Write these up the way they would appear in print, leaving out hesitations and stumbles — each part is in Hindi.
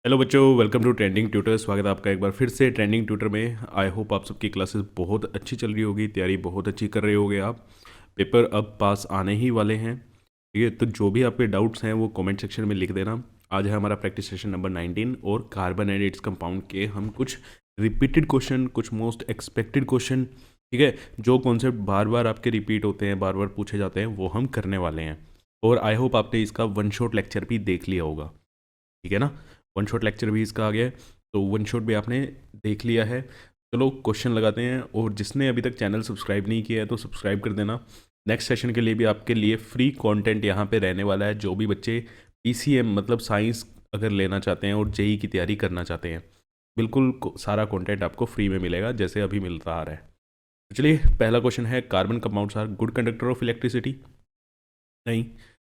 हेलो बच्चों, वेलकम टू ट्रेंडिंग ट्यूटर। स्वागत है आपका एक बार फिर से ट्रेंडिंग ट्यूटर में। आई होप आप सबकी क्लासेस बहुत अच्छी चल रही होगी, तैयारी बहुत अच्छी कर रहे होगे आप। पेपर अब पास आने ही वाले हैं, ठीक है। तो जो भी आपके डाउट्स हैं वो कमेंट सेक्शन में लिख देना। आज है हमारा प्रैक्टिस सेशन नंबर 19 और कार्बन एंड इट्स कंपाउंड के हम कुछ रिपीटेड क्वेश्चन, कुछ मोस्ट एक्सपेक्टेड क्वेश्चन, ठीक है, जो कॉन्सेप्ट बार बार आपके रिपीट होते हैं, बार बार पूछे जाते हैं, वो हम करने वाले हैं। और आई होप आपने इसका वन शॉट लेक्चर भी देख लिया होगा, ठीक है ना। वन शॉट लेक्चर भी इसका आ गया है, तो वन शॉट भी आपने देख लिया है। चलो क्वेश्चन लगाते हैं, और जिसने अभी तक चैनल सब्सक्राइब नहीं किया है तो सब्सक्राइब कर देना। नेक्स्ट सेशन के लिए भी आपके लिए फ्री कंटेंट यहाँ पे रहने वाला है। जो भी बच्चे पीसीएम मतलब साइंस अगर लेना चाहते हैं और जेई की तैयारी करना चाहते हैं, बिल्कुल सारा कंटेंट आपको फ्री में मिलेगा जैसे अभी मिलता आ रहा है। तो चलिए, पहला क्वेश्चन है, carbon compounds are good conductor of electricity. नहीं,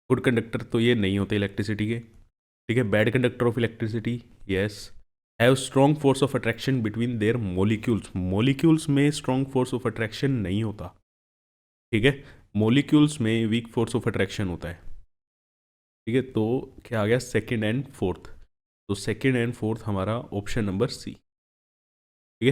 गुड कंडक्टर तो ये नहीं होते इलेक्ट्रिसिटी के, ठीक है। Bad conductor of electricity, yes. Have strong force of attraction between their molecules. Molecules में स्ट्रॉन्ग फोर्स ऑफ अट्रैक्शन नहीं होता, ठीक है। मोलिक्यूल्स में वीक फोर्स ऑफ अट्रैक्शन होता है, ठीक है। तो क्या आ गया, सेकंड एंड फोर्थ। तो सेकंड एंड फोर्थ हमारा ऑप्शन नंबर सी, ठीक है।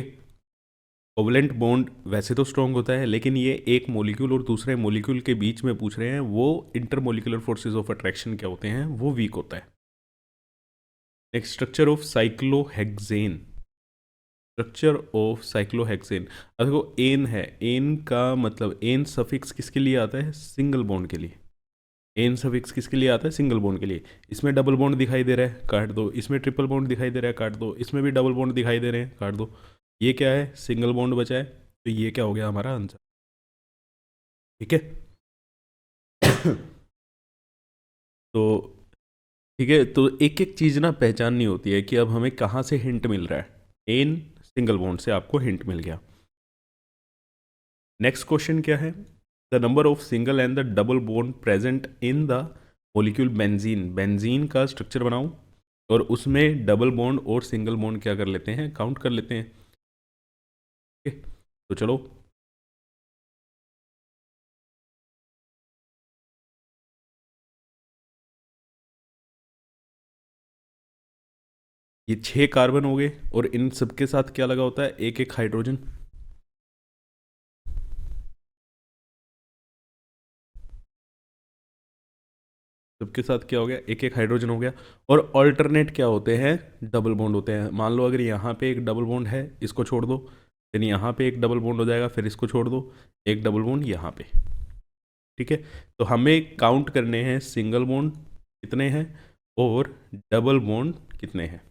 कोवलेंट बॉन्ड वैसे तो स्ट्रॉन्ग होता है, लेकिन ये एक मोलिक्यूल और दूसरे मोलिक्यूल के बीच में पूछ रहे हैं, वो इंटरमोलिकुलर फोर्सेज ऑफ अट्रैक्शन क्या होते हैं, वो वीक होता है। Next, structure of cyclohexane. Structure of cyclohexane, अब देखो एन है, एन का मतलब एन सफिक्स किसके लिए आता है, सिंगल बॉन्ड के लिए। एन सफिक्स किसके लिए आता है, सिंगल बॉन्ड के लिए। इसमें डबल बॉन्ड दिखाई दे रहा है, काट दो। इसमें ट्रिपल बॉन्ड दिखाई दे रहा है, काट दो। इसमें भी डबल बॉन्ड दिखाई दे रहे हैं, काट दो। ये क्या है, सिंगल बॉन्ड बचा है, तो ये क्या हो गया हमारा आंसर, ठीक है। तो ठीक है, तो एक एक चीज़ ना पहचाननी होती है कि अब हमें कहाँ से हिंट मिल रहा है। एन सिंगल बॉन्ड से आपको हिंट मिल गया। नेक्स्ट क्वेश्चन क्या है, the number of single and the double bond present in the molecule benzene. Benzene का स्ट्रक्चर बनाओ और उसमें डबल बॉन्ड और सिंगल बॉन्ड क्या कर लेते हैं, काउंट कर लेते हैं, ठीक है। तो चलो, ये 6 कार्बन हो गए, और इन सबके साथ क्या लगा होता है, एक एक हाइड्रोजन। सबके साथ क्या हो गया, एक एक हाइड्रोजन हो गया। और ऑल्टरनेट क्या होते हैं, डबल बॉन्ड होते हैं। मान लो अगर यहाँ पे एक डबल बॉन्ड है, इसको छोड़ दो, फिर यहाँ पे एक डबल बॉन्ड हो जाएगा, फिर इसको छोड़ दो, एक डबल बॉन्ड यहाँ पे, ठीक है। तो हमें काउंट करने हैं सिंगल बॉन्ड कितने हैं और डबल बॉन्ड कितने हैं,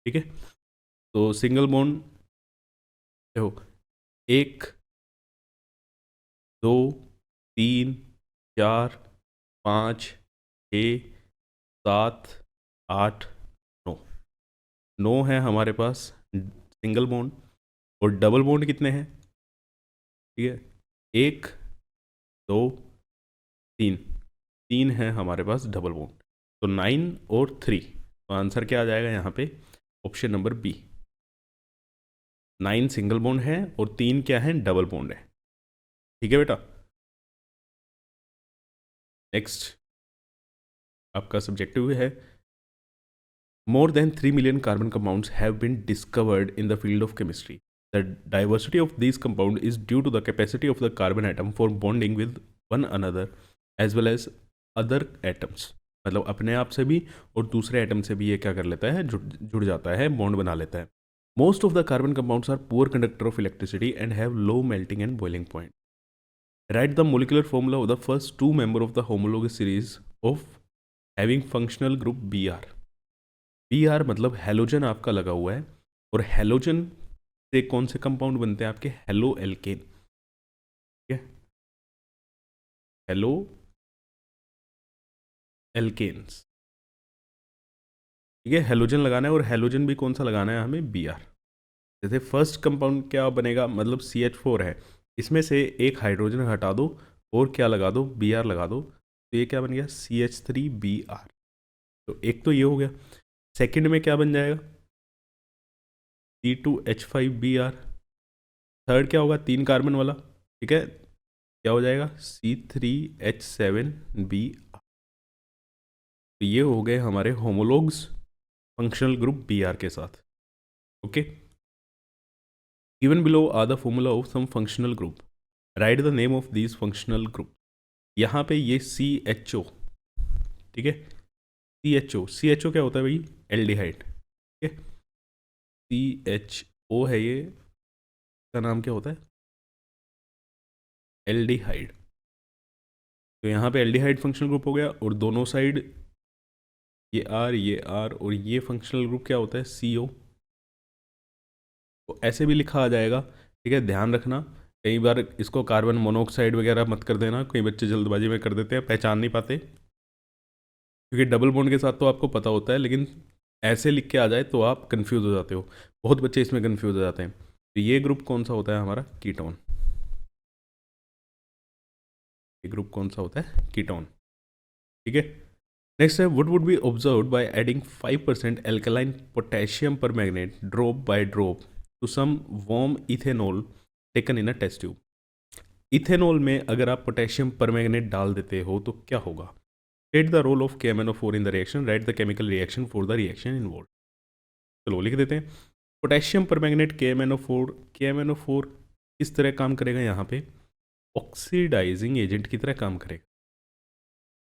ठीक है। तो सिंगल बॉन्ड देखो, एक, दो, तीन, चार, पाँच, छः, सात, आठ, नौ। नौ है हमारे पास सिंगल बॉन्ड, और डबल बॉन्ड कितने हैं, ठीक है। एक, दो, तीन, तीन है हमारे पास डबल बॉन्ड। तो 9 और 3, तो आंसर क्या आ जाएगा यहाँ पे, option number B. 9 single bond है और 3 क्या है, डबल बॉन्ड है, ठीक है बेटा। नेक्स्ट आपका सब्जेक्टिव है, more than 3 million carbon compounds have been discovered in the field of chemistry. The diversity of this compound is due to the capacity of the carbon atom for bonding with one another as well as other atoms. मतलब अपने आप से भी और दूसरे एटम से भी ये क्या कर लेता है, जुड़ जाता है, बॉन्ड बना लेता है। Most of the carbon compounds are poor conductor of electricity and have low melting and boiling point. Write the molecular formula of the first 2 member of the homologous series of having functional group B R. B R मतलब हेलोजन आपका लगा हुआ है, और हेलोजन से कौन से कंपाउंड बनते हैं आपके, हेलो एल्केन, ठीक है। हेलो एल्केन्स, ठीक है। हेलोजन लगाना है, और हेलोजन भी कौन सा लगाना है हमें, बी आर। जैसे फर्स्ट कंपाउंड क्या बनेगा, मतलब CH4 है, इसमें से एक हाइड्रोजन हटा दो और क्या लगा दो, बी आर लगा दो, तो ये क्या बन गया, CH3Br। तो एक तो ये हो गया। सेकंड में क्या बन जाएगा, C2H5Br। थर्ड क्या होगा, 3 कार्बन वाला, ठीक है, क्या हो जाएगा, C3H7Br। तो ये हो गए हमारे होमोलॉग्स, फंक्शनल ग्रुप Br के साथ। Okay, given below are the formula of some functional group, write the name of this functional group. यहाँ पे ये CHO, ठीक है, CHO क्या होता है भाई? एल्डिहाइड। ठीक है, CHO है ये, इसका नाम क्या होता है? एल्डिहाइड। तो यहाँ पे एल्डिहाइड फंक्शनल ग्रुप हो गया, और दोनों साइड ये R और ये फंक्शनल ग्रुप क्या होता है? CO। तो ऐसे भी लिखा आ जाएगा। ठीक है, ध्यान रखना, कई बार इसको कार्बन मोनोऑक्साइड वगैरह मत कर देना, कई बच्चे जल्दबाजी में कर देते हैं, पहचान नहीं पाते, क्योंकि डबल बॉन्ड के साथ तो आपको पता होता है, लेकिन ऐसे लिख के आ जाए तो आप कंफ्यूज हो जाते हो। बहुत बच्चे इसमें कंफ्यूज हो जाते हैं। तो ये ग्रुप कौन सा होता है हमारा? कीटोन। ये ग्रुप कौन सा होता है? कीटोन। ठीक है, नेक्स्ट है, would be observed by adding 5% alkaline potassium permanganate drop by drop to some warm ethanol taken in a test tube. Ethanol में अगर आप पोटेशियम पर मैग्नेट डाल देते हो तो क्या होगा? State the role of KMnO4 in the reaction, write the chemical reaction for the reaction involved। चलो लिख देते हैं, पोटेशियम परमैंगनेट KMnO4 किस तरह काम करेगा? यहाँ पे ऑक्सीडाइजिंग एजेंट की तरह काम करेगा।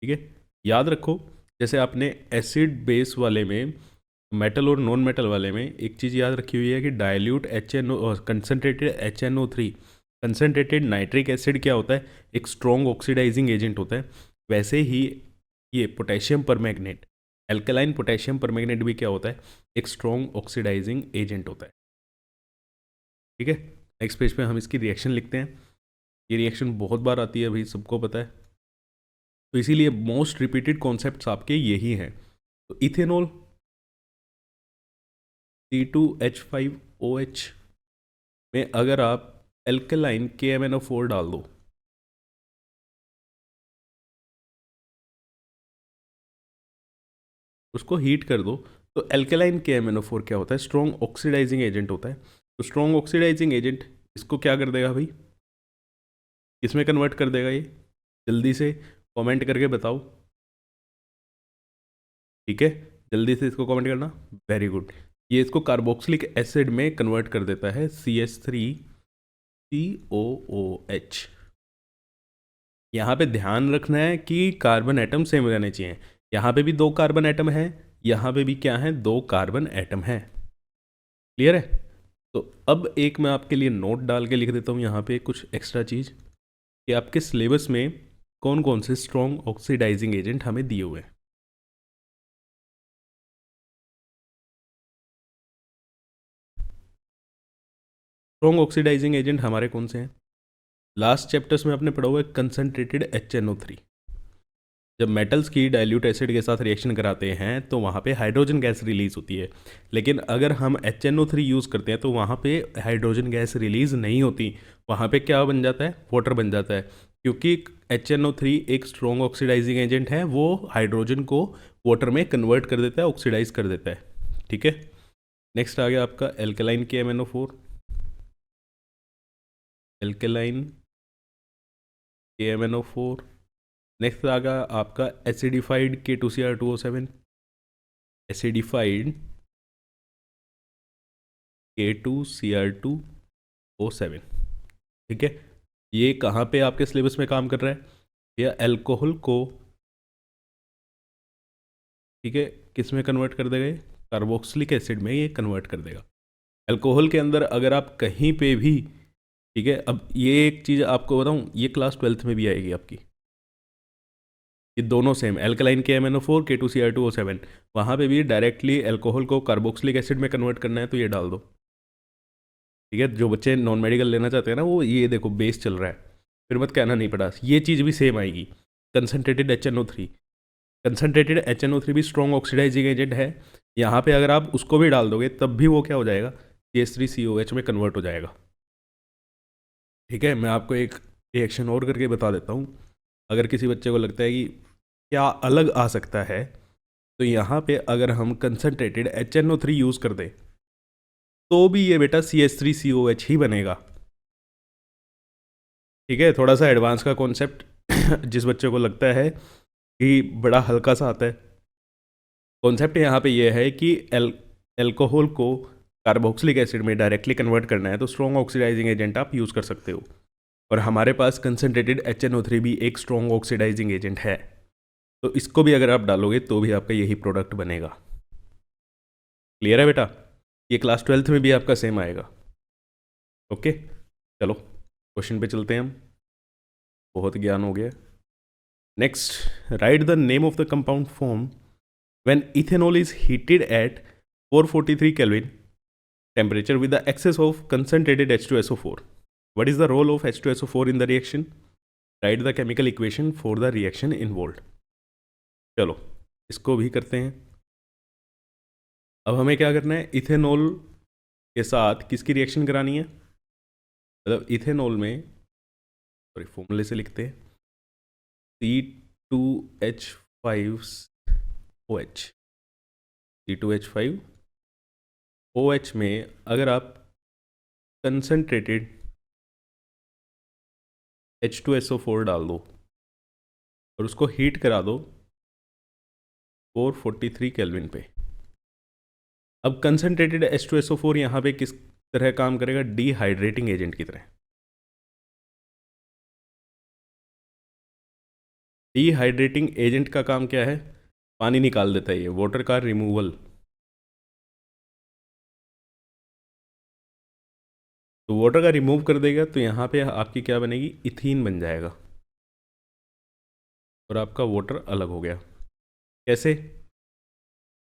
ठीक है, याद रखो, जैसे आपने एसिड बेस वाले में, मेटल और नॉन मेटल वाले में एक चीज़ याद रखी हुई है कि dilute HNO, concentrated HNO3, concentrated nitric acid क्या होता है? एक स्ट्रॉन्ग ऑक्सीडाइजिंग एजेंट होता है। वैसे ही ये potassium permanganate, alkaline potassium permanganate भी क्या होता है? एक स्ट्रॉन्ग ऑक्सीडाइजिंग एजेंट होता है। ठीक है, नेक्स्ट पेज पे हम इसकी रिएक्शन लिखते हैं। ये रिएक्शन बहुत बार आती है भाई, सबको पता है, तो इसीलिए मोस्ट रिपीटेड कॉन्सेप्ट्स आपके यही हैं। तो इथेनॉल C2H5OH में अगर आप एल्कलाइन KMnO4 डाल दो, उसको हीट कर दो, तो एल्केलाइन KMnO4 क्या होता है? स्ट्रॉन्ग ऑक्सीडाइजिंग एजेंट होता है। तो स्ट्रॉन्ग ऑक्सीडाइजिंग एजेंट इसको क्या कर देगा भाई? किसमें कन्वर्ट कर देगा ये? जल्दी से कमेंट करके बताओ। ठीक है, जल्दी से इसको कमेंट करना, वेरी गुड। ये इसको कार्बोक्सिलिक एसिड में कन्वर्ट कर देता है, CH3COOH। यहाँ पे ध्यान रखना है कि कार्बन एटम सेम रहने चाहिए। यहाँ पे भी 2 कार्बन एटम है, यहाँ पे भी क्या है? 2 कार्बन एटम है। क्लियर है? तो अब एक मैं आपके लिए नोट डाल के लिख देता हूँ यहाँ पे कुछ एक्स्ट्रा चीज़, कि आपके सिलेबस में कौन कौन से स्ट्रॉन्ग ऑक्सीडाइजिंग एजेंट हमें दिए हुए हैं। स्ट्रॉन्ग ऑक्सीडाइजिंग एजेंट हमारे कौन से हैं? लास्ट चैप्टर्स में आपने पढ़ा हुआ है कंसनट्रेटेड HNO3। जब मेटल्स की डाइल्यूट एसिड के साथ रिएक्शन कराते हैं तो वहाँ पे हाइड्रोजन गैस रिलीज होती है, लेकिन अगर हम HNO3 यूज़ करते हैं तो वहाँ पे हाइड्रोजन गैस रिलीज नहीं होती, वहाँ पे क्या बन जाता है? वाटर बन जाता है, क्योंकि HNO3 एक स्ट्रॉन्ग ऑक्सीडाइजिंग एजेंट है, वो हाइड्रोजन को वाटर में कन्वर्ट कर देता है, ऑक्सीडाइज कर देता है। ठीक है, नेक्स्ट आ गया आपका alkaline KMnO4, alkaline KMnO4। Next आ गया आपका एसिडिफाइड K2Cr2O7, एसिडिफाइड K2Cr2O7। ठीक है, ये कहाँ पे आपके सिलेबस में काम कर रहा है? ये अल्कोहल को, ठीक है, किस में कन्वर्ट कर देगा? ये कार्बोक्सिलिक एसिड में ये कन्वर्ट कर देगा। अल्कोहल के अंदर अगर आप कहीं पे भी, ठीक है, अब ये एक चीज़ आपको बताऊँ, ये क्लास 12th में भी आएगी आपकी, ये दोनों सेम एल्कलाइन KMnO4 K2Cr2O7, वहाँ पे भी डायरेक्टली अल्कोहल को कार्बोक्सिलिक एसिड में कन्वर्ट करना है तो ये डाल दो। ठीक है, जो बच्चे नॉन मेडिकल लेना चाहते हैं ना, वो ये देखो बेस चल रहा है, फिर मत कहना नहीं पड़ा, ये चीज़ भी सेम आएगी। कंसनट्रेटेड HNO3, कंसनट्रेटेड HNO3 भी स्ट्रॉन्ग ऑक्सीडाइजिंग एजेंट है, यहाँ पे अगर आप उसको भी डाल दोगे तब भी वो क्या हो जाएगा? CH3COH में कन्वर्ट हो जाएगा। ठीक है, मैं आपको एक रिएक्शन और करके बता देता हूँ, अगर किसी बच्चे को लगता है कि क्या अलग आ सकता है, तो यहाँ पे अगर हम कंसनट्रेटेड HNO3 यूज़ कर दें तो भी ये बेटा CH3COH ही बनेगा। ठीक है, थोड़ा सा एडवांस का कॉन्सेप्ट जिस बच्चे को लगता है कि बड़ा हल्का सा आता है, कॉन्सेप्ट यहाँ पे ये है कि एल्कोहल को कार्बोक्सिलिक एसिड में डायरेक्टली कन्वर्ट करना है तो स्ट्रॉन्ग ऑक्सीडाइजिंग एजेंट आप यूज़ कर सकते हो, और हमारे पास कंसनट्रेटेड HNO3 भी एक स्ट्रॉन्ग ऑक्सीडाइजिंग एजेंट है, तो इसको भी अगर आप डालोगे तो भी आपका यही प्रोडक्ट बनेगा। क्लियर है बेटा? ये क्लास 12th में भी आपका सेम आएगा। ओके, चलो क्वेश्चन पे चलते हैं हम, बहुत ज्ञान हो गया। Next, write the name of the compound form when ethanol is heated at 443 kelvin temperature with the excess of concentrated H2SO4. What is the role of H2SO4 in the reaction? Write the chemical equation for the reaction involved. चलो इसको भी करते हैं। अब हमें क्या करना है, इथेनॉल के साथ किसकी रिएक्शन करानी है, मतलब इथेनॉल में, सॉरी फॉर्मूले से लिखते हैं, C2H5OH, C2H5OH में अगर आप कंसनट्रेटेड H2SO4 डाल दो और उसको हीट करा दो 443 केल्विन पे। अब कंसनट्रेटेड H2SO4 यहाँ पे किस तरह काम करेगा, डिहाइड्रेटिंग एजेंट की तरह। डिहाइड्रेटिंग एजेंट का काम क्या है, पानी निकाल देता है, ये वाटर का रिमूवल। तो वाटर का रिमूव कर देगा तो यहाँ पे आपकी क्या बनेगी, इथीन बन जाएगा, और आपका वाटर अलग हो गया। कैसे?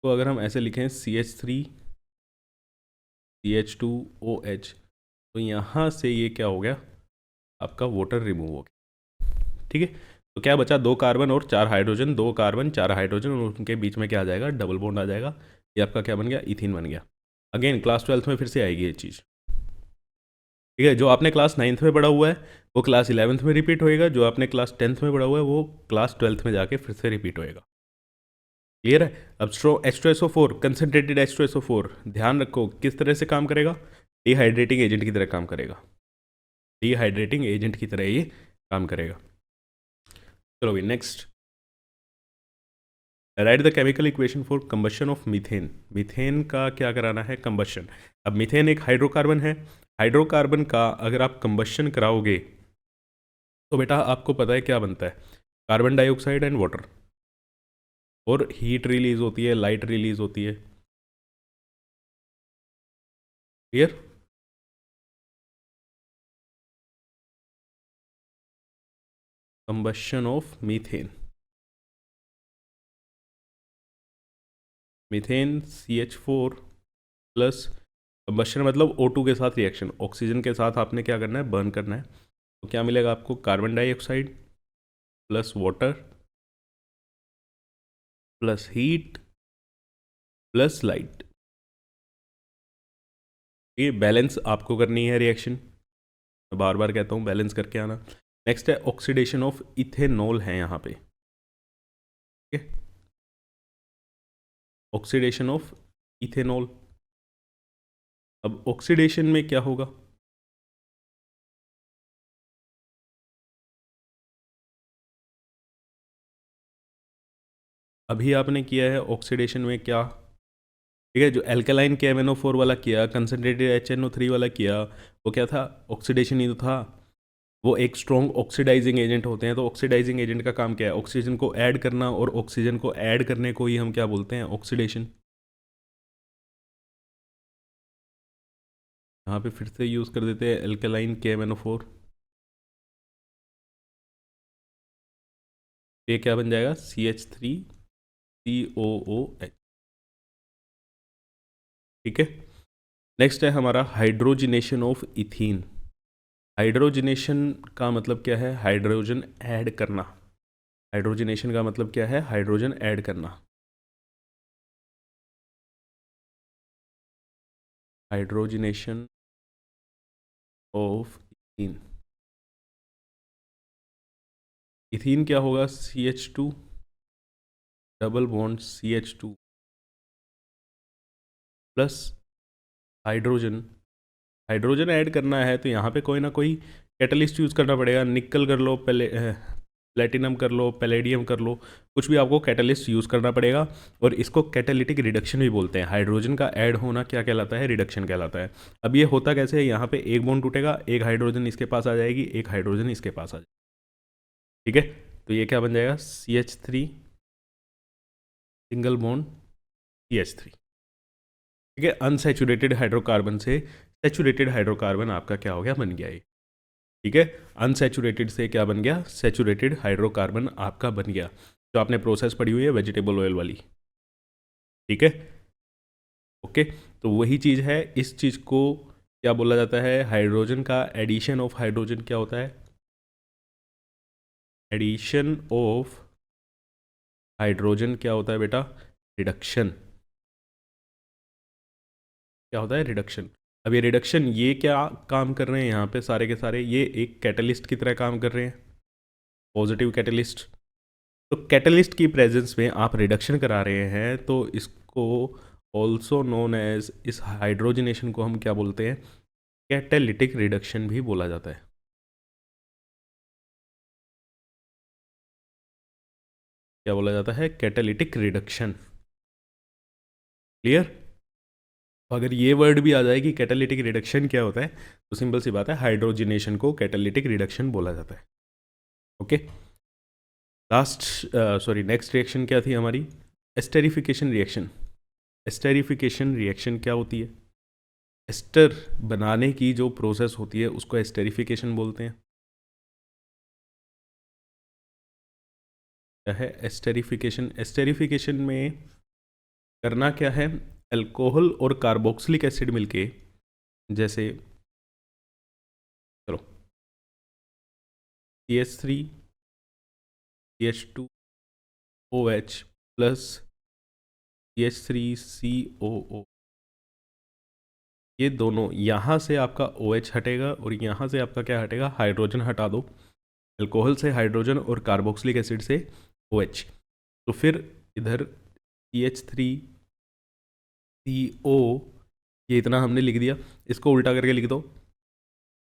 तो अगर हम ऐसे लिखें CH3CH2OH, तो यहाँ से ये क्या हो गया, आपका वाटर रिमूव हो गया। ठीक है, तो क्या बचा, 2 कार्बन और 4 हाइड्रोजन, 2 कार्बन 4 हाइड्रोजन, और उनके बीच में क्या आ जाएगा, डबल बॉन्ड आ जाएगा। ये आपका क्या बन गया, इथीन बन गया। अगेन क्लास 12th में फिर से आएगी ये चीज़। ठीक है, जो आपने क्लास 9th में पढ़ा हुआ है वो क्लास 11th में रिपीट होएगा, जो आपने क्लास 10th में पढ़ा हुआ है वो क्लास 12th में जाके फिर से रिपीट होएगा। क्लियर है? अब H2SO4, कंसनट्रेटेड H2SO4, ध्यान रखो किस तरह से काम करेगा, डिहाइड्रेटिंग एजेंट की तरह काम करेगा, डिहाइड्रेटिंग एजेंट की तरह ये काम करेगा। चलो भाई next, write the chemical equation for combustion of methane. Methane का क्या कराना है, कंबशन। अब मीथेन एक हाइड्रोकार्बन है, हाइड्रोकार्बन का अगर आप कंबशन कराओगे तो बेटा आपको पता है क्या बनता है, कार्बन डाइऑक्साइड एंड वाटर, और हीट रिलीज होती है, लाइट रिलीज होती है। Clear? Combustion of methane, methane CH4 plus, combustion मतलब O2 के साथ रिएक्शन, ऑक्सीजन के साथ आपने क्या करना है, बर्न करना है। तो क्या मिलेगा आपको, carbon dioxide plus water plus heat plus light. ये बैलेंस आपको करनी है रिएक्शन, मैं बार बार कहता हूँ बैलेंस करके आना। नेक्स्ट है ऑक्सीडेशन ऑफ इथेनॉल है यहाँ पे, ठीक है, ऑक्सीडेशन ऑफ इथेनॉल। अब ऑक्सीडेशन में क्या होगा, अभी आपने किया है ऑक्सीडेशन में क्या, ठीक है, जो एल्केलाइन KMnO4 वाला किया, कंसनट्रेटेड HNO3 वाला किया, वो क्या था, ऑक्सीडेशन ही तो था। वो एक स्ट्रॉन्ग ऑक्सीडाइजिंग एजेंट होते हैं, तो ऑक्सीडाइजिंग एजेंट का काम क्या है, ऑक्सीजन को ऐड करना, और ऑक्सीजन को ऐड करने को ही हम क्या बोलते हैं, ऑक्सीडेशन। यहाँ पे फिर से यूज़ कर देते हैं एल्केलाइन KMnO4, ये क्या बन जाएगा, CH3COOH। ठीक है, नेक्स्ट है हमारा हाइड्रोजिनेशन ऑफ इथीन। हाइड्रोजिनेशन का मतलब क्या है, हाइड्रोजन ऐड करना। हाइड्रोजिनेशन का मतलब क्या है, हाइड्रोजन ऐड करना। हाइड्रोजिनेशन ऑफ इथीन, इथीन क्या होगा, CH2 double bond CH2 plus hydrogen. Hydrogen add करना है तो यहाँ पे कोई ना कोई कैटलिस्ट यूज़ करना पड़ेगा, निकल कर लो पहले, प्लेटिनम कर लो, पैलेडियम कर लो, कुछ भी आपको कैटलिस्ट यूज़ करना पड़ेगा। और इसको कैटालिटिक रिडक्शन भी बोलते हैं। हाइड्रोजन का ऐड होना क्या कहलाता है? रिडक्शन कहलाता है। अब ये होता कैसे है? यहाँ पे एक बॉन्ड टूटेगा, एक हाइड्रोजन इसके पास आ जाएगी, एक हाइड्रोजन इसके पास आ जाएगी, ठीक है। तो ये क्या बन जाएगा? CH3 सिंगल बॉन्ड CH3, ठीक है। अनसैचुरेटेड हाइड्रोकार्बन से सैचुरेटेड हाइड्रोकार्बन आपका क्या हो गया? बन गया ये, ठीक है। अनसैचुरेटेड से क्या बन गया? सैचुरेटेड हाइड्रोकार्बन आपका बन गया। जो आपने प्रोसेस पढ़ी हुई है वेजिटेबल ऑयल वाली, ठीक है, ओके। तो वही चीज़ है। इस चीज़ को क्या बोला जाता है? हाइड्रोजन का एडिशन ऑफ हाइड्रोजन क्या होता है? एडिशन ऑफ हाइड्रोजन क्या होता है बेटा? रिडक्शन। क्या होता है? रिडक्शन। अब ये रिडक्शन, ये क्या काम कर रहे हैं यहाँ पे सारे के सारे? ये एक कैटलिस्ट की तरह काम कर रहे हैं, पॉजिटिव कैटलिस्ट। तो कैटलिस्ट की प्रेजेंस में आप रिडक्शन करा रहे हैं, तो इसको ऑल्सो नोन एज, इस हाइड्रोजनेशन को हम क्या बोलते हैं? कैटालिटिक रिडक्शन भी बोला जाता है। क्या बोला जाता है? Catalytic reduction. क्लियर? अगर ये वर्ड भी आ जाए कि कैटालिटिक रिडक्शन क्या होता है, तो सिंपल सी बात है, हाइड्रोजनेशन को कैटालिटिक रिडक्शन बोला जाता है, okay. Last sorry next reaction क्या थी हमारी? Esterification reaction. एस्टेरिफिकेशन रिएक्शन क्या होती है? एस्टर बनाने की जो प्रोसेस होती है उसको एस्टेरिफिकेशन बोलते हैं। क्या है एस्टेरिफिकेशन? एस्टेरिफिकेशन में करना क्या है? अल्कोहल और कार्बोक्सिलिक एसिड मिलके, जैसे चलो CH3 CH2 OH plus CH3COO, ये दोनों, यहाँ से आपका OH हटेगा और यहाँ से आपका क्या हटेगा? हाइड्रोजन हटा दो। अल्कोहल से हाइड्रोजन और कार्बोक्सिलिक एसिड से OH, तो फिर इधर CH3CO, ये इतना हमने लिख दिया, इसको उल्टा करके लिख दो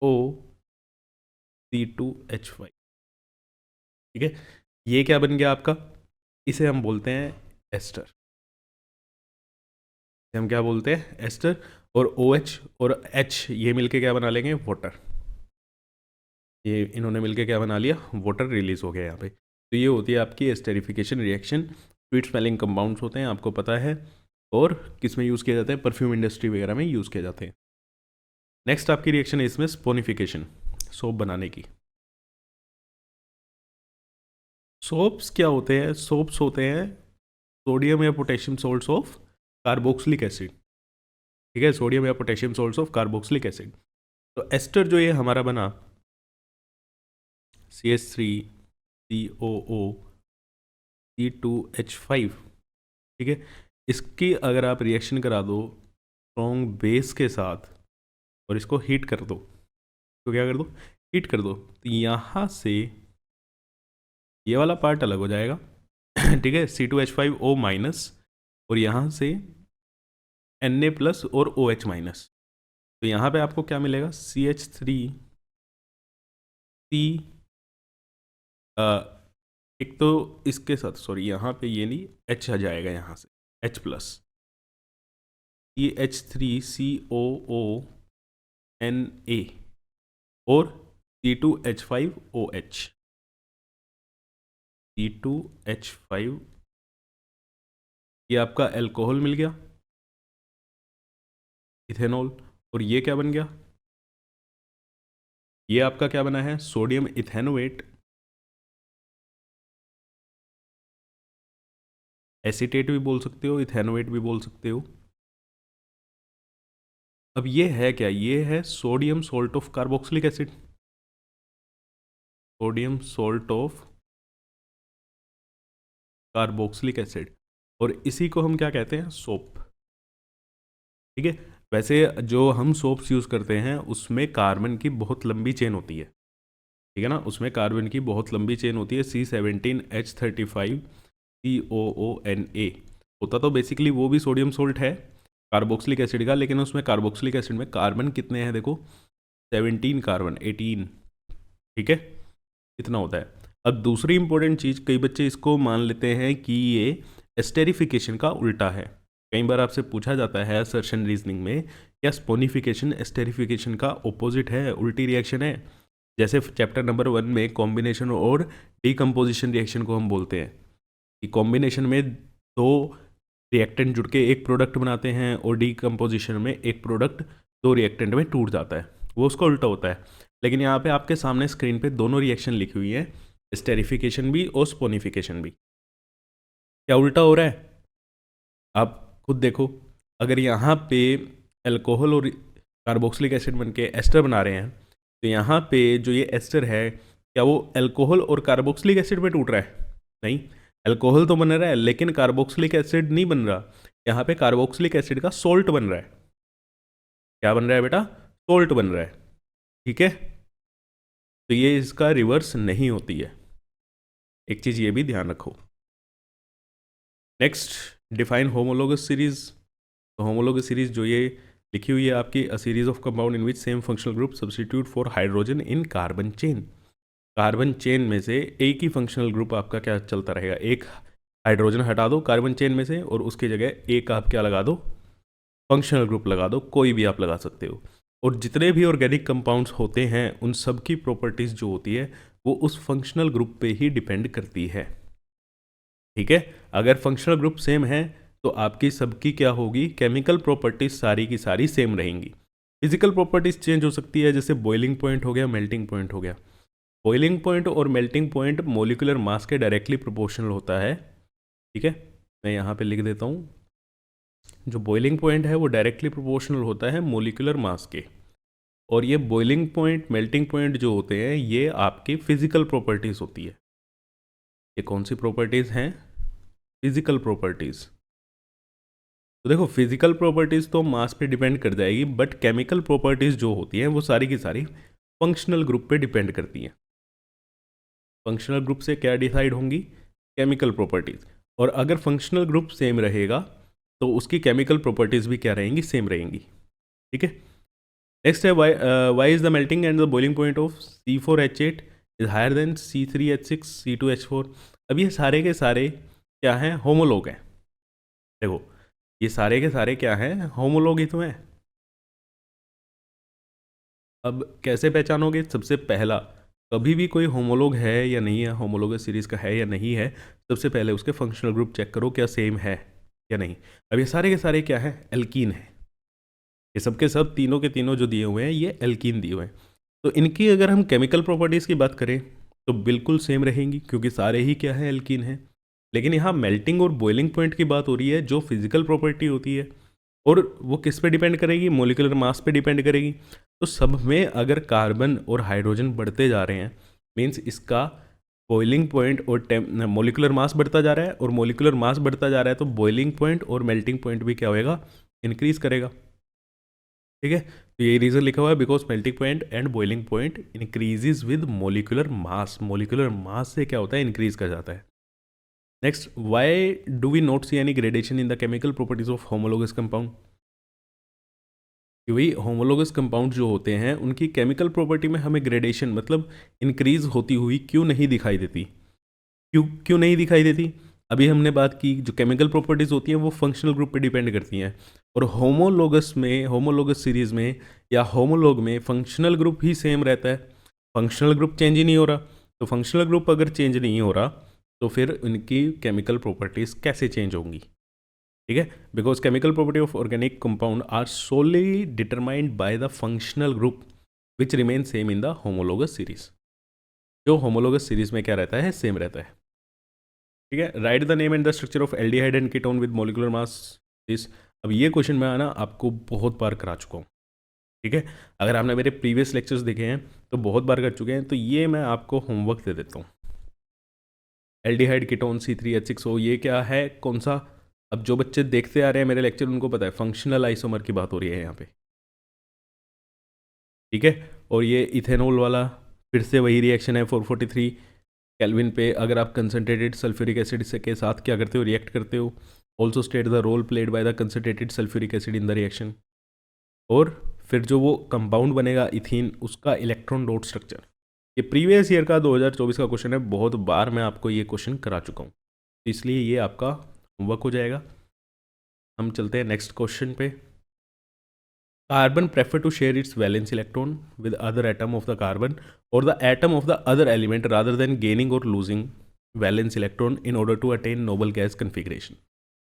OC2H5, ठीक है। ये क्या बन गया आपका? इसे हम बोलते हैं एस्टर। इसे हम क्या बोलते हैं? एस्टर। और OH और H ये मिलके क्या बना लेंगे? वाटर। ये इन्होंने मिलके क्या बना लिया? वाटर रिलीज हो गया यहाँ पे। तो ये होती है आपकी esterification reaction. Sweet smelling compounds होते हैं, आपको पता है, और किस में यूज़ किया जाता है? परफ्यूम इंडस्ट्री वगैरह में यूज़ किए जाते हैं। नेक्स्ट आपकी रिएक्शन है इसमें स्पोनिफिकेशन, सोप बनाने की। सोप्स क्या होते हैं? सोप्स होते हैं सोडियम या potassium salts of carboxylic acid, ठीक है, सोडियम या potassium salts of carboxylic acid. तो एस्टर जो ये हमारा बना CH3COO C2H5, ठीक है, इसकी अगर आप रिएक्शन करा दो स्ट्रॉन्ग बेस के साथ और इसको हीट कर दो, तो क्या कर दो? हीट कर दो, तो यहाँ से ये वाला पार्ट अलग हो जाएगा, ठीक है, C2H5O माइनस, और यहाँ से Na प्लस और OH माइनस। तो यहाँ पे आपको क्या मिलेगा? CH3C, एक तो इसके साथ, सॉरी यहाँ पे ये नहीं, H आ जाएगा यहाँ से, H प्लस CH3COO Na और C2H5OH, C2H5, ये आपका अल्कोहल मिल गया, इथेनॉल। और ये क्या बन गया? ये आपका क्या बना है? सोडियम इथेनोएट, एसीटेट भी बोल सकते हो, इथेनोएट भी बोल सकते हो। अब ये है क्या? ये है sodium salt of carboxylic acid, sodium salt of carboxylic acid, और इसी को हम क्या कहते हैं? सोप, ठीक है। वैसे जो हम सोप्स यूज़ करते हैं उसमें कार्बन की बहुत लंबी चेन होती है, ठीक है ना, उसमें कार्बन की बहुत लंबी चेन होती है, C17H35COONA होता तो बेसिकली वो भी सोडियम सोल्ट है कार्बोक्सिलिक एसिड का, लेकिन उसमें कार्बोक्सिलिक एसिड में कार्बन कितने हैं? देखो 17 कार्बन 18, ठीक है, इतना होता है। अब दूसरी इंपॉर्टेंट चीज़, कई बच्चे इसको मान लेते हैं कि ये एस्टेरिफिकेशन का उल्टा है। कई बार आपसे पूछा जाता है असर्शन रीजनिंग में, क्या स्पोनिफिकेशन एस्टेरिफिकेशन का ऑपोजिट है, उल्टी रिएक्शन है? जैसे चैप्टर नंबर 1 में कॉम्बिनेशन और डीकम्पोजिशन रिएक्शन को हम बोलते हैं कि कॉम्बिनेशन में दो रिएक्टेंट जुड़ के एक प्रोडक्ट बनाते हैं और डीकम्पोजिशन में एक प्रोडक्ट दो रिएक्टेंट में टूट जाता है, वो उसका उल्टा होता है। लेकिन यहाँ पे आपके सामने स्क्रीन पे दोनों रिएक्शन लिखी हुई हैं, स्टेरिफिकेशन भी और स्पोनिफिकेशन भी। क्या उल्टा हो रहा है आप खुद देखो। अगर यहाँ पे अल्कोहल और कार्बोक्सिलिक एसिड बन के एस्टर बना रहे हैं, तो यहाँ पे जो ये एस्टर है, क्या वो अल्कोहल और कार्बोक्सिलिक एसिड में टूट रहा है? नहीं, अल्कोहल तो बन रहा है लेकिन कार्बोक्सिलिक एसिड नहीं बन रहा। यहाँ पे कार्बोक्सिलिक एसिड का सोल्ट बन रहा है। क्या बन रहा है बेटा? सोल्ट बन रहा है। ठीक है, तो ये इसका रिवर्स नहीं होती है, एक चीज़ ये भी ध्यान रखो। Next, define homologous series. तो होमोलोगस सीरीज जो ये लिखी हुई है आपकी, a series of compound in which same functional group substitute for hydrogen in carbon chain. Carbon chain में से एक ही फंक्शनल ग्रुप आपका क्या चलता रहेगा, एक हाइड्रोजन हटा दो कार्बन चेन में से और उसकी जगह एक आप क्या लगा दो, फंक्शनल ग्रुप लगा दो, कोई भी आप लगा सकते हो। और जितने भी ऑर्गेनिक कंपाउंड्स होते हैं उन सब की प्रॉपर्टीज़ जो होती है वो उस फंक्शनल ग्रुप पे ही डिपेंड करती है। ठीक है, अगर फंक्शनल ग्रुप सेम है तो आपकी सबकी क्या होगी, केमिकल प्रॉपर्टीज सारी की सारी सेम रहेंगी। फिजिकल प्रॉपर्टीज चेंज हो सकती है, जैसे बॉइलिंग पॉइंट हो गया, मेल्टिंग पॉइंट हो गया। बॉइलिंग पॉइंट और मेल्टिंग पॉइंट मोलिकुलर मास के डायरेक्टली प्रोपोर्शनल होता है। ठीक है, मैं यहाँ पे लिख देता हूँ, जो बॉइलिंग पॉइंट है वो डायरेक्टली प्रोपोर्शनल होता है मोलिकुलर मास के। और ये बॉइलिंग पॉइंट, मेल्टिंग पॉइंट जो होते हैं ये आपकी फिजिकल प्रॉपर्टीज़ होती है। ये कौन सी प्रॉपर्टीज़ हैं? Physical properties. तो देखो, फिजिकल प्रॉपर्टीज़ तो मास पे डिपेंड कर जाएगी, बट केमिकल प्रॉपर्टीज़ जो होती हैं वो सारी की सारी फंक्शनल ग्रुप पे डिपेंड करती हैं। फंक्शनल ग्रुप से क्या डिसाइड होंगी? Chemical properties. और अगर फंक्शनल ग्रुप सेम रहेगा तो उसकी केमिकल प्रॉपर्टीज़ भी क्या रहेंगी? सेम रहेंगी। ठीक है, नेक्स्ट है why is the melting and the boiling point of C4H8 is higher than C3H6 C2H4। अब ये सारे के सारे क्या हैं? होमोलोग हैं। देखो, ये सारे के सारे क्या हैं? होमोलोग ही तो हैं। अब कैसे पहचानोगे? सबसे पहला, कभी भी कोई होमोलोग है या नहीं है, होमोलोगस सीरीज़ का है या नहीं है, सबसे पहले उसके फंक्शनल ग्रुप चेक करो क्या सेम है या नहीं। अब ये सारे के सारे क्या है? एल्कीन है। ये सब के सब, तीनों के तीनों जो दिए हुए हैं ये एल्कीन दिए हुए हैं। तो इनकी अगर हम केमिकल प्रॉपर्टीज़ की बात करें तो बिल्कुल सेम रहेंगी, क्योंकि सारे ही क्या है? एल्कीन है। लेकिन यहाँ मेल्टिंग और बॉइलिंग पॉइंट की बात हो रही है, जो फिजिकल प्रॉपर्टी होती है, और वो किस पे डिपेंड करेगी? मोलिकुलर मास पे डिपेंड करेगी। तो सब में अगर कार्बन और हाइड्रोजन बढ़ते जा रहे हैं, मीन्स इसका बॉइलिंग पॉइंट और मोलिकुलर मास बढ़ता जा रहा है, और मोलिकुलर मास बढ़ता जा रहा है तो बॉइलिंग पॉइंट और मेल्टिंग पॉइंट भी क्या होएगा? इंक्रीज करेगा। ठीक है, तो ये रीज़न लिखा हुआ है, because melting point and boiling point increases with molecular mass. Molecular mass से क्या होता है? इंक्रीज कर जाता है। Next, why do we not see any gradation in the chemical properties of homologous compound. क्योंकि होमोलोगस कंपाउंड जो होते हैं उनकी केमिकल प्रॉपर्टी में हमें ग्रेडेशन, मतलब इंक्रीज होती हुई क्यों नहीं दिखाई देती? क्यों क्यों नहीं दिखाई देती? अभी हमने बात की, जो केमिकल प्रॉपर्टीज़ होती हैं वो फंक्शनल ग्रुप पे डिपेंड करती हैं, और होमोलोगस में, होमोलोगस सीरीज़ में या होमोलोग में फंक्शनल ग्रुप ही सेम रहता है। फंक्शनल ग्रुप चेंज ही नहीं हो रहा। तो फंक्शनल ग्रुप अगर चेंज नहीं हो रहा तो फिर उनकी केमिकल प्रॉपर्टीज़ कैसे चेंज होंगी? ठीक है, because chemical property of organic compound are solely determined by the functional group which remain same in the homologous series. जो होमोलोगस सीरीज में क्या रहता है? सेम रहता है। ठीक है, write the name and the structure of aldehyde and ketone with molecular mass this. अब ये क्वेश्चन मैं आना आपको बहुत बार करा चुका हूँ। ठीक है, अगर आपने मेरे प्रीवियस लेक्चर्स देखे हैं तो बहुत बार कर चुके हैं, तो ये मैं आपको होमवर्क दे देता हूँ। एल्डिहाइड कीटोन C3H6O, ये क्या है? कौन सा? अब जो बच्चे देखते आ रहे हैं मेरे लेक्चर उनको पता है, फंक्शनल आइसोमर की बात हो रही है यहाँ पे। ठीक है, और ये इथेनॉल वाला फिर से वही रिएक्शन है 443 केल्विन पे। अगर आप कंसनट्रेटेड सल्फ्यूरिक एसिड के साथ क्या करते हो? रिएक्ट करते हो। Also state the role played by the concentrated sulphuric acid in the reaction. और फिर जो वो कंपाउंड बनेगा इथीन, उसका इलेक्ट्रॉन डॉट स्ट्रक्चर, ये प्रीवियस ईयर का 2024 का क्वेश्चन है, बहुत बार मैं आपको ये क्वेश्चन करा चुका हूँ, इसलिए ये आपका होमवर्क हो जाएगा। हम चलते हैं नेक्स्ट क्वेश्चन पे। Carbon prefer to share its valence electron with other atom of the carbon और the atom of the other element rather than gaining और losing valence electron in order to attain noble gas configuration.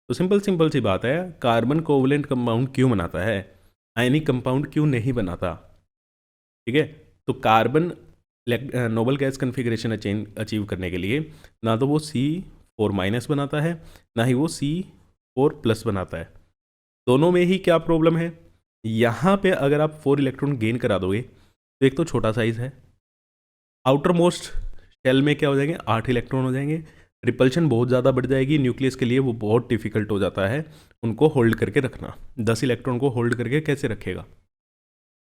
तो सिंपल सी बात है, कार्बन कोवलेंट कंपाउंड क्यों बनाता है, आयनिक कंपाउंड क्यों नहीं बनाता? ठीक है, तो carbon Nobel gas configuration achieve करने के लिए ना तो वो C4- बनाता है, ना ही वो C4+ बनाता है। दोनों में ही क्या प्रॉब्लम है, यहाँ पे अगर आप 4 इलेक्ट्रॉन गेन करा दोगे तो एक तो छोटा साइज है, आउटर मोस्ट शेल में क्या हो जाएंगे, 8 इलेक्ट्रॉन हो जाएंगे, रिपल्शन बहुत ज़्यादा बढ़ जाएगी, न्यूक्लियस के लिए वो बहुत डिफिकल्ट हो जाता है उनको होल्ड करके रखना। 10 इलेक्ट्रॉन को होल्ड करके कैसे रखेगा?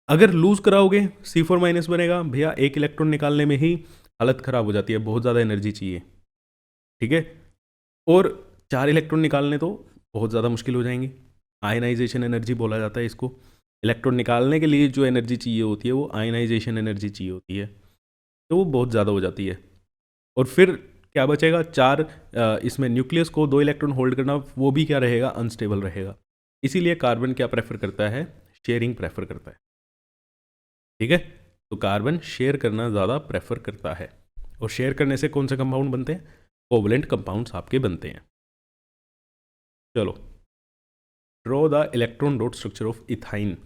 अगर लूज कराओगे C4- बनेगा, भैया 1 इलेक्ट्रॉन निकालने में ही हालत ख़राब हो जाती है, बहुत ज़्यादा एनर्जी चाहिए। ठीक है, और 4 इलेक्ट्रॉन निकालने तो बहुत ज़्यादा मुश्किल हो जाएंगी, आयनाइजेशन एनर्जी बोला जाता है इसको। इलेक्ट्रॉन निकालने के लिए जो एनर्जी चाहिए होती है वो आयनाइजेशन एनर्जी चाहिए होती है, तो वो बहुत ज़्यादा हो जाती है। और फिर क्या बचेगा, 4 इसमें न्यूक्लियस को 2 इलेक्ट्रॉन होल्ड करना, वो भी क्या रहेगा, अनस्टेबल रहेगा। इसीलिए कार्बन क्या प्रेफर करता है, शेयरिंग प्रेफर करता है। ठीक है, तो कार्बन शेयर करना ज़्यादा प्रेफर करता है, और शेयर करने से कौन से कंपाउंड बनते हैं, कोवलेंट कंपाउंड्स आपके बनते हैं। चलो, draw the electron dot structure of ethyne.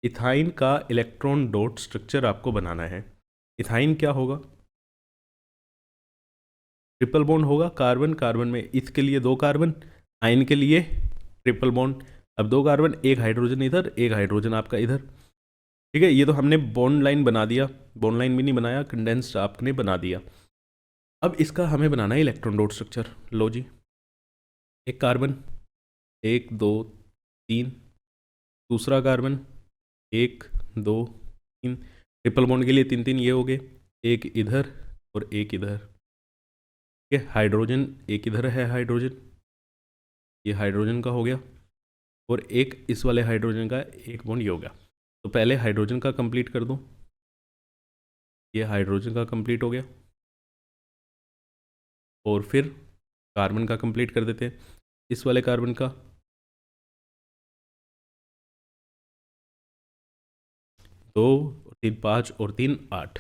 Ethyne का इलेक्ट्रॉन डॉट स्ट्रक्चर आपको बनाना है। इथाइन क्या होगा, ट्रिपल बॉन्ड होगा, कार्बन कार्बन में इथ के लिए 2 कार्बन, आइन के लिए ट्रिपल बॉन्ड। अब 2 कार्बन, 1 हाइड्रोजन इधर, 1 हाइड्रोजन आपका इधर। ठीक है, ये तो हमने बॉन्ड लाइन बना दिया, बॉन्ड लाइन भी नहीं बनाया, कंडेंस्ड आपने बना दिया। अब इसका हमें बनाना है इलेक्ट्रॉन डॉट स्ट्रक्चर। लो जी, एक कार्बन, 1 2 3, दूसरा कार्बन 1 2 3, ट्रिपल बॉन्ड के लिए 3 3 ये हो गए, एक इधर और एक इधर। ठीक है, हाइड्रोजन एक इधर है, हाइड्रोजन, ये हाइड्रोजन का हो गया, और एक इस वाले हाइड्रोजन का एक बॉन्ड ये हो गया। तो पहले हाइड्रोजन का कंप्लीट कर दूं, ये हाइड्रोजन का कंप्लीट हो गया, और फिर कार्बन का कंप्लीट कर देते हैं, इस वाले कार्बन का। 2 और 3 5 और 3 8।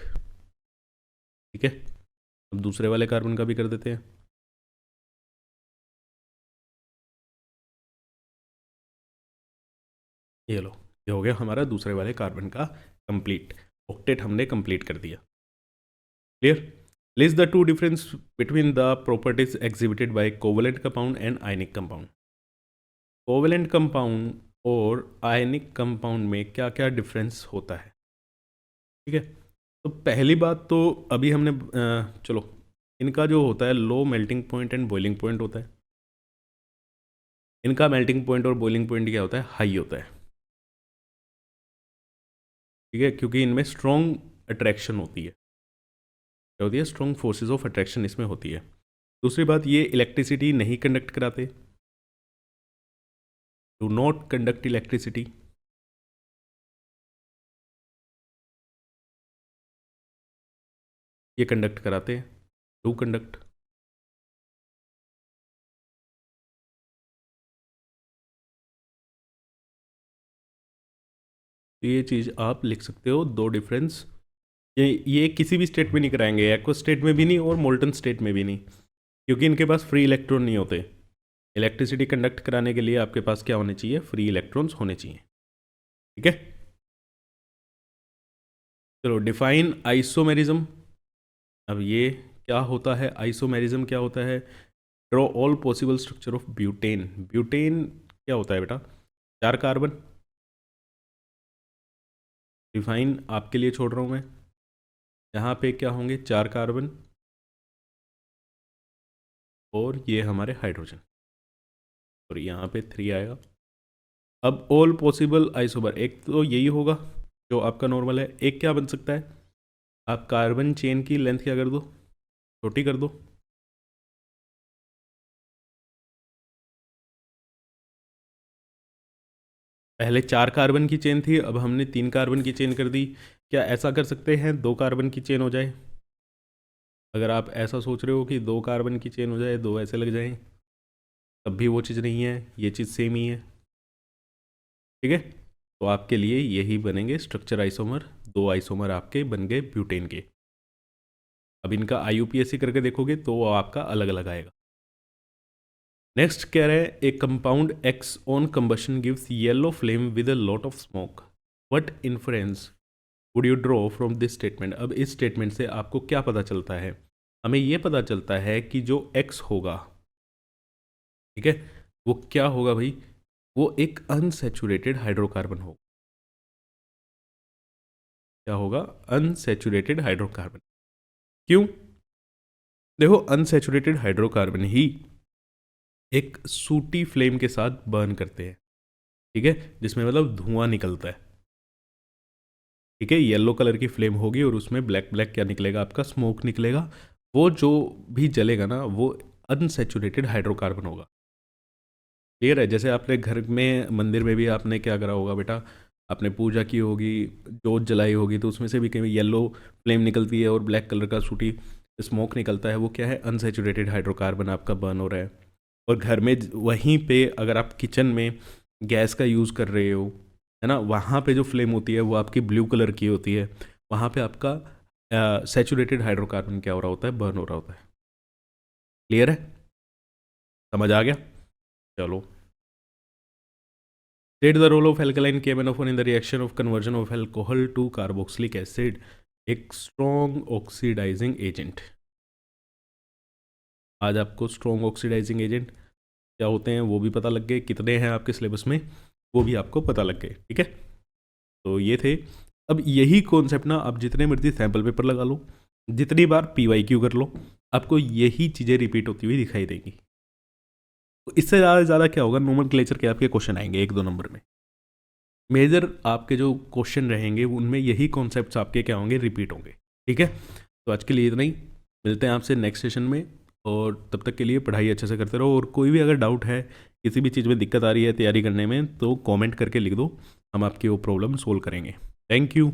ठीक है, अब दूसरे वाले कार्बन का भी कर देते हैं। ये लो, ये हो गया हमारा दूसरे वाले कार्बन का कंप्लीट, ऑक्टेट हमने कंप्लीट कर दिया। Clear? List the two difference between the properties exhibited by covalent compound and ionic compound. Covalent compound और आयनिक कंपाउंड में क्या क्या डिफरेंस होता है? ठीक है, तो पहली बात तो अभी हमने चलो, इनका जो होता है low melting point and boiling point होता है। इनका मेल्टिंग पॉइंट और बॉइलिंग पॉइंट क्या होता है, हाई होता है। ठीक है, क्योंकि इनमें स्ट्रॉन्ग अट्रैक्शन होती है, क्या होती है, स्ट्रॉन्ग फोर्सेस ऑफ अट्रैक्शन इसमें होती है। दूसरी बात, ये इलेक्ट्रिसिटी नहीं कंडक्ट कराते, डू नॉट कंडक्ट इलेक्ट्रिसिटी। ये कंडक्ट कराते हैं, डू कंडक्ट। तो ये चीज़ आप लिख सकते हो, दो डिफरेंस। ये किसी भी स्टेट में नहीं कराएंगे, एक्व स्टेट में भी नहीं और मोल्टन स्टेट में भी नहीं, क्योंकि इनके पास फ्री इलेक्ट्रॉन नहीं होते। इलेक्ट्रिसिटी कंडक्ट कराने के लिए आपके पास क्या होने चाहिए, फ्री इलेक्ट्रॉन्स होने चाहिए। ठीक है, चलो डिफाइन आइसोमेरिज्म। अब ये क्या होता है, आइसोमेरिज्म क्या होता है, draw all possible structure of butane. Butane क्या होता है बेटा, 4 कार्बन। डिफाइन आपके लिए छोड़ रहा हूँ मैं, यहाँ पे क्या होंगे, 4 कार्बन, और ये हमारे हाइड्रोजन, और यहाँ पे 3 आएगा। अब ऑल पॉसिबल आइसोमर, एक तो यही होगा जो आपका नॉर्मल है, एक क्या बन सकता है, आप कार्बन चेन की लेंथ क्या कर दो, छोटी कर दो। पहले 4 कार्बन की चेन थी, अब हमने 3 कार्बन की चेन कर दी, क्या ऐसा कर सकते हैं 2 कार्बन की चेन हो जाए? अगर आप ऐसा सोच रहे हो कि 2 कार्बन की चेन हो जाए, 2 ऐसे लग जाएं, तब भी वो चीज़ नहीं है, ये चीज़ सेम ही है। ठीक है, तो आपके लिए यही बनेंगे स्ट्रक्चर आइसोमर, 2 आइसोमर आपके बन गए ब्यूटेन के। अब इनका IUPAC करके देखोगे तो वो आपका अलग अलग आएगा। नेक्स्ट कह रहे हैं ए compound x on combustion gives yellow flame with a lot of smoke, what inference would you draw from this statement? अब इस स्टेटमेंट से आपको क्या पता चलता है? हमें यह पता चलता है कि जो एक्स होगा, ठीक है, वो क्या होगा भाई? वो एक अनसैचुरेटेड हाइड्रोकार्बन होगा। क्या होगा? Unsaturated hydrocarbon. क्यों? देखो, अनसैचुरेटेड हाइड्रोकार्बन ही एक सूटी फ्लेम के साथ बर्न करते हैं, ठीक है, जिसमें मतलब धुआं निकलता है। ठीक है, येलो कलर की फ्लेम होगी और उसमें ब्लैक ब्लैक क्या निकलेगा? आपका स्मोक निकलेगा। वो जो भी जलेगा ना, वो अनसैचुरेटेड हाइड्रोकार्बन होगा। क्लियर है? जैसे आपने घर में, मंदिर में भी आपने क्या करा होगा बेटा, आपने पूजा की होगी, जोत जलाई होगी, तो उसमें से भी कहीं येलो फ्लेम निकलती है और ब्लैक कलर का सूटी स्मोक निकलता है। वो क्या है? अनसैचुरेटेड हाइड्रोकार्बन आपका बर्न हो रहा है। और घर में वहीं पे अगर आप किचन में गैस का यूज़ कर रहे हो, है ना, वहाँ पे जो फ्लेम होती है वो आपकी ब्लू कलर की होती है। वहाँ पे आपका सैचुरेटेड हाइड्रोकार्बन क्या हो रहा होता है? बर्न हो रहा होता है। क्लियर है? समझ आ गया? चलो। State the role of alkaline KMnO4 in the reaction of conversion of alcohol to carboxylic acid, एक strong oxidizing agent। आज आपको स्ट्रॉन्ग ऑक्सीडाइजिंग एजेंट क्या होते हैं वो भी पता लग गए, कितने हैं आपके सिलेबस में वो भी आपको पता लग गए। ठीक है, तो ये थे। अब यही कॉन्सेप्ट ना आप जितने मर्जी सैम्पल पेपर लगा लो, जितनी बार PYQ कर लो, आपको यही चीज़ें रिपीट होती हुई दिखाई देंगी। तो इससे ज़्यादा क्या होगा, नोमेनक्लेचर के आपके क्वेश्चन आएंगे 1-2 नंबर में। मेजर आपके जो क्वेश्चन रहेंगे उनमें यही कॉन्सेप्ट्स आपके क्या होंगे? रिपीट होंगे। ठीक है, तो आज के लिए इतना ही। मिलते हैं आपसे नेक्स्ट सेशन में, और तब तक के लिए पढ़ाई अच्छे से करते रहो। और कोई भी अगर डाउट है, किसी भी चीज़ में दिक्कत आ रही है तैयारी करने में, तो कमेंट करके लिख दो, हम आपकी वो प्रॉब्लम सोल्व करेंगे। Thank you.